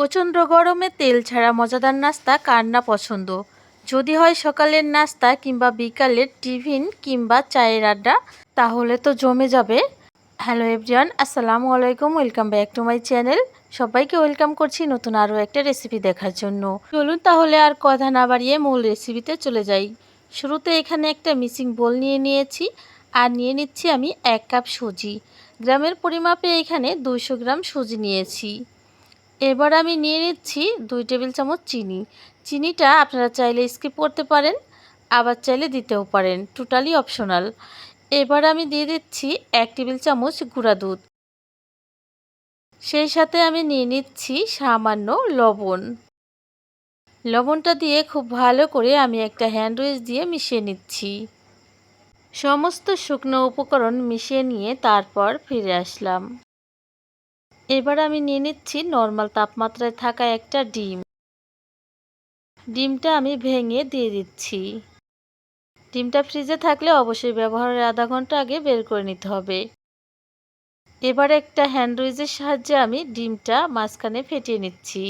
প্রচণ্ড গরমে তেল ছাড়া মজাদার নাস্তা কার না পছন্দ। যদি হয় সকালের নাস্তা কিংবা বিকালের টিফিন কিংবা চায়ের আড্ডা, তাহলে তো জমে যাবে। হ্যালো এভরিওয়ান, আসসালামু আলাইকুম, welcome back to my channel. সবাইকে ওয়েলকাম করছি নতুন আরও একটা রেসিপি দেখার জন্য। চলুন তাহলে আর কথা না বাড়িয়ে মূল রেসিপিতে চলে যাই। শুরুতে এখানে একটা মিক্সিং বোল নিয়ে নিয়েছি আর নিয়ে নিচ্ছি আমি 1 কাপ সুজি। গ্রামের পরিমাপে এখানে 200 গ্রাম সুজি নিয়েছি। এবার আমি নিয়ে নিচ্ছি 2 টেবিল চামচ চিনি। চিনিটা আপনারা চাইলে স্কিপ করতে পারেন, আবার চাইলে দিতেও পারেন, টোটালি অপশনাল। এবার আমি দিয়ে দিচ্ছি 1 টেবিল চামচ গুঁড়া দুধ। সেই সাথে আমি নিয়ে নিচ্ছি সামান্য লবণ। লবণটা দিয়ে খুব ভালো করে আমি একটা হ্যান্ড উইচ দিয়ে মিশিয়ে নিচ্ছি। সমস্ত শুকনো উপকরণ মিশিয়ে নিয়ে তারপর ফিরে আসলাম। এবার আমি নিয়ে নিচ্ছি নর্মাল তাপমাত্রায় থাকা একটা ডিম। ডিমটা আমি ভেঙে দিয়ে দিচ্ছি। ডিমটা ফ্রিজে থাকলে অবশ্যই ব্যবহারের আধা ঘন্টা আগে বের করে নিতে হবে। এবার একটা হ্যান্ড উইচের সাহায্যে আমি ডিমটা মাঝখানে ফেটিয়ে নিচ্ছি।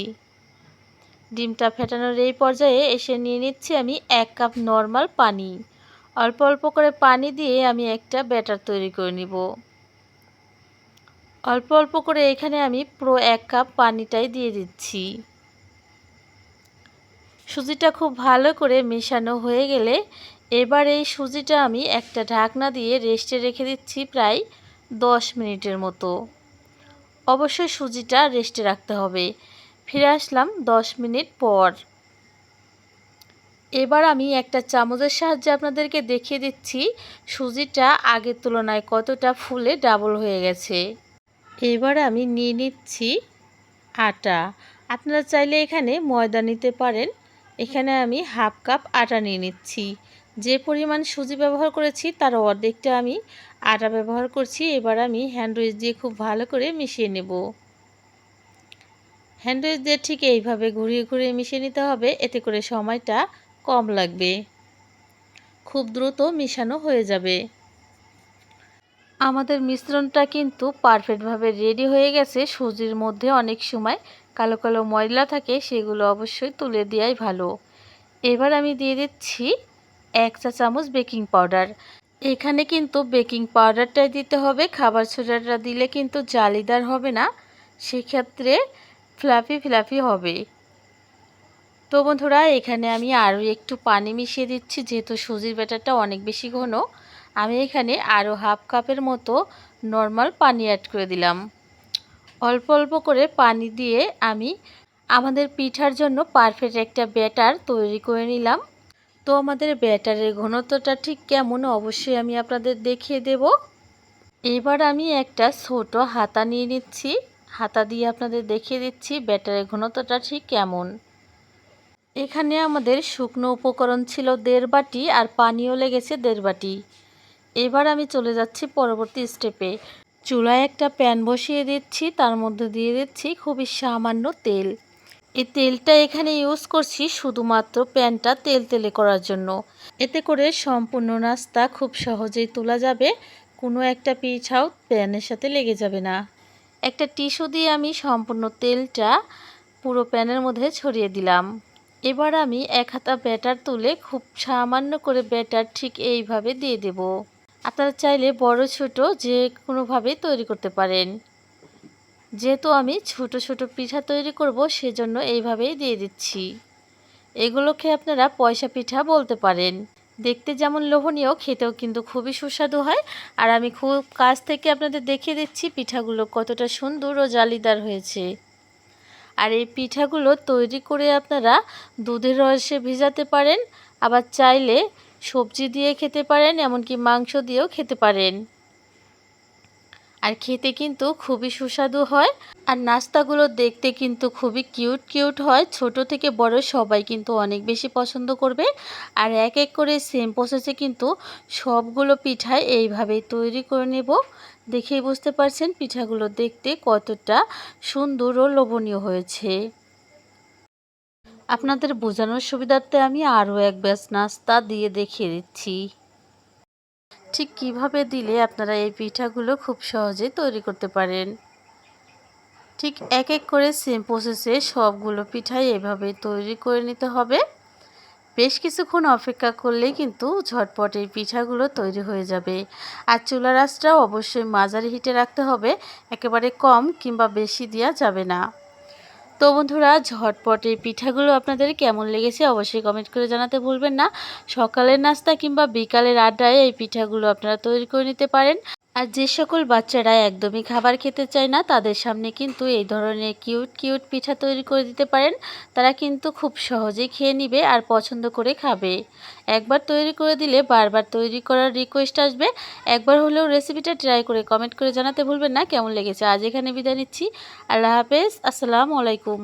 ডিমটা ফেটানোর এই পর্যায়ে এসে নিয়ে নিচ্ছি আমি 1 কাপ নর্মাল পানি। অল্প অল্প করে পানি দিয়ে আমি একটা ব্যাটার তৈরি করে নিব। অল্প অল্প করে এখানে আমি পুরো 1 কাপ পানিটাই দিয়ে দিচ্ছি। সুজিটা খুব ভালো করে মেশানো হয়ে গেলে এবার এই সুজিটা আমি একটা ঢাকনা দিয়ে রেস্টে রেখে দিচ্ছি প্রায় 10 মিনিটের মতো। অবশ্যই সুজিটা রেস্টে রাখতে হবে। ফিরে আসলাম 10 মিনিট পর। এবার আমি একটা চামচের সাহায্যে আপনাদেরকে দেখিয়ে দিচ্ছি সুজিটা আগের তুলনায় কতটা ফুলে ডাবল হয়ে গেছে। এবার আমি নিয়ে নিচ্ছি আটা। আপনারা চাইলে এখানে ময়দা নিতে পারেন। এখানে আমি 1/2 কাপ আটা নিয়ে নিচ্ছি। যে পরিমাণ সুজি ব্যবহার করেছি তার অর্ধেকটা আমি আটা ব্যবহার করছি। এবার আমি হ্যান্ড উইচ দিয়ে খুব ভালো করে মিশিয়ে নেব। হ্যান্ড উইচ দিয়ে ঠিক এইভাবে ঘুরিয়ে ঘুরিয়ে মিশিয়ে নিতে হবে, এতে করে সময়টা কম লাগবে, খুব দ্রুত মিশানো হয়ে যাবে। আমাদের মিশ্রণটা কিন্তু পারফেক্টভাবে রেডি হয়ে গেছে। সুজির মধ্যে অনেক সময় কালো কালো ময়লা থাকে, সেগুলো অবশ্যই তুলে দেওয়াই ভালো। এবার আমি দিয়ে দিচ্ছি 1 চা চামচ বেকিং পাউডার। এখানে কিন্তু বেকিং পাউডারটাই দিতে হবে, খাবার সোডাটা দিলে কিন্তু জালিদার হবে না, সেক্ষেত্রে ফ্লাফি ফ্লাফি হবে। তো বন্ধুরা, এখানে আমি আরও একটু পানি মিশিয়ে দিচ্ছি, যেহেতু সুজির ব্যাটারটা অনেক বেশি ঘন। আমি এখানে আরও 1/2 কাপের মতো নর্মাল পানি অ্যাড করে দিলাম। অল্প অল্প করে পানি দিয়ে আমি আমাদের পিঠার জন্য পারফেক্ট একটা ব্যাটার তৈরি করে নিলাম। তো আমাদের ব্যাটারের ঘনত্বটা ঠিক কেমন অবশ্যই আমি আপনাদের দেখিয়ে দেব। এবার আমি একটা ছোট হাতা নিয়ে নিচ্ছি। হাতা দিয়ে আপনাদের দেখিয়ে দিচ্ছি ব্যাটারের ঘনত্বটা ঠিক কেমন। এখানে আমাদের শুকনো উপকরণ ছিল 1.5 বাটি আর পানিও লেগেছে 1.5 বাটি। এবার আমি চলে যাচ্ছি পরবর্তী স্টেপে। চুলায় একটা প্যান বসিয়ে দিচ্ছি, তার মধ্যে দিয়ে দিচ্ছি খুবই সামান্য তেল। এই তেলটা এখানে ইউজ করছি শুধুমাত্র প্যানটা তেলতেলে করার জন্য। এতে করে সম্পূর্ণ নাস্তা খুব সহজেই তোলা যাবে, কোনো একটা পিঠাও প্যানের সাথে লেগে যাবে না। একটা টিস্যু দিয়ে আমি সম্পূর্ণ তেলটা পুরো প্যানের মধ্যে ছড়িয়ে দিলাম। এবার আমি 1 হাতা ব্যাটার তুলে খুব সামান্য করে ব্যাটার ঠিক এইভাবে দিয়ে দেব। আপনারা চাইলে বড় ছোট যে কোনোভাবেই তৈরি করতে পারেন। যেহেতু আমি ছোট ছোট পিঠা তৈরি করব, সেজন্য এইভাবেই দিয়ে দিচ্ছি। এগুলোকে আপনারা পয়সা পিঠা বলতে পারেন। দেখতে যেমন লোভনীয়, খেতেও কিন্তু খুবই সুস্বাদু হয়। আর আমি খুব কাছ থেকে আপনাদের দেখিয়ে দিচ্ছি পিঠাগুলো কতটা সুন্দর ও জালিদার হয়েছে। আর এই পিঠাগুলো তৈরি করে আপনারা দুধের রসে ভিজাতে পারেন, আবার চাইলে সবজি দিয়ে খেতে পারেন, এমনকি মাংস দিয়েও খেতে পারেন। আর খেতে কিন্তু খুবই সুস্বাদু হয়। আর নাস্তাগুলো দেখতে কিন্তু খুবই কিউট কিউট হয়। ছোট থেকে বড় সবাই কিন্তু অনেক বেশি পছন্দ করবে। আর এক এক করে সেম প্রসেসে কিন্তু সবগুলো পিঠাই এইভাবেই তৈরি করে নেব। দেখেই বুঝতে পারছেন পিঠাগুলো দেখতে কতটা সুন্দর ও লোভনীয় হয়েছে। আপনাদের বোঝানোর সুবিধার্থে আমি আরও এক ব্যাচ নাস্তা দিয়ে দেখিয়ে দিচ্ছি, ঠিক কিভাবে দিলে আপনারা এই পিঠাগুলো খুব সহজে তৈরি করতে পারেন। ঠিক এক এক করে সেম প্রসেসে সবগুলো পিঠাই এভাবে তৈরি করে নিতে হবে। বেশ কিছুক্ষণ অপেক্ষা করলেই কিন্তু ঝটপট এই পিঠাগুলো তৈরি হয়ে যাবে। আর চুলার আঁচটাও অবশ্যই মাঝারি হিটে রাখতে হবে, একেবারে কম কিংবা বেশি দেওয়া যাবে না। তো বন্ধুরা, ঝটপট এই পিঠাগুলো আপনাদের কেমন লেগেছে অবশ্যই কমেন্ট করে জানাতে ভুলবেন না। সকালের নাস্তা কিংবা বিকালের আড্ডায় এই পিঠাগুলো আপনারা তৈরি করে নিতে পারেন। আর যে সকল বাচ্চারা একদমই খাবার খেতে চায় না, তাদের সামনে কিন্তু এই ধরনের কিউট কিউট পিঠা তৈরি করে দিতে পারেন। তারা কিন্তু খুব সহজেই খেয়ে নিবে আর পছন্দ করে খাবে। একবার তৈরি করে দিলে বারবার তৈরি করার রিকোয়েস্ট আসবে। একবার হলেও রেসিপিটা ট্রাই করে কমেন্ট করে জানাতে ভুলবেন না কেমন লেগেছে। আজ এখানে বিদায় নিচ্ছি। আল্লাহ হাফেজ, আসসালামু আলাইকুম।